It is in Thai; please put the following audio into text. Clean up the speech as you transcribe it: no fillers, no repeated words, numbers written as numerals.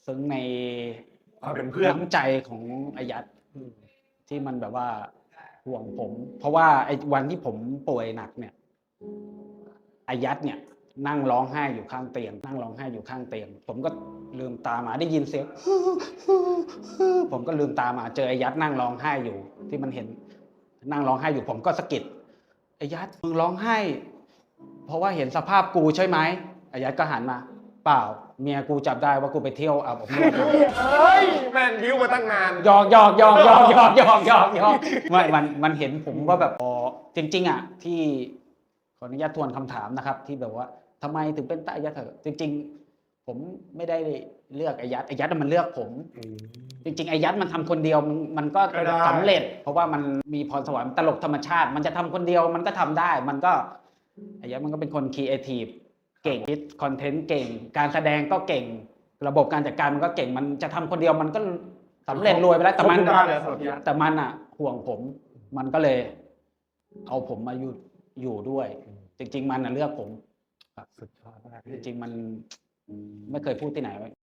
ซึ้งใน ความเป็นเพื่อน น้ำใจของอายัดที่มันแบบว่าห่วงผม เพราะว่าไอ้วันที่ผมป่วยหนักเนี่ยอายัดเนี่ยนั่งร้องไห้อยู่ข้างเตียง นั่งร้องไห้อยู่ข้างเตียง ผมก็ลืมตามาได้ยินเสียงผมก็ลืมตามาเจออายัดนั่งร้องไห้อยู่ ที่มันเห็นนั่งร้องไห้อยู่ ผมก็สะกิดอายัดมึงร้องไห้ เพราะว่าเห็นสภาพกูใช่ไหมอายัดก็หันมา เปล่าเมียกูจับได้ว่ากูไปเที่ยวอาบอบนวด เฮ้ยแม่งบิ้วมาตั้งนาน หยอกมันเห็นผมว่าแบบจริงๆอ่ะที่ขออนุญาตทวนคำถามนะครับ ที่แบบว่าทำไมถึงเป็นตาอายัดเถอะจริงๆผมไม่ได้เลือกอายัดมันเลือกผม จริงๆอายัดมันทำคนเดียวมันก็สำเร็จ เพราะว่ามันมีพรสวรรค์ตลกธรรมชาติ มันจะทำคนเดียวมันก็ทำได้ มันก็อายัดมันก็เป็นคนครีเอทีฟเก่งคิดคอนเทนต์เก่ง การแสดงก็เก่ง ระบบการจัดการมันก็เก่ง มันจะทำคนเดียวมันก็สำเร็จรวยไปแล้วแต่มันอ่ะห่วงผม มันก็เลยเอาผมมาอยู่ด้วย จริงๆมันเลือกผม สุดยอดมาก จริงๆมันไม่เคยพูดที่ไหน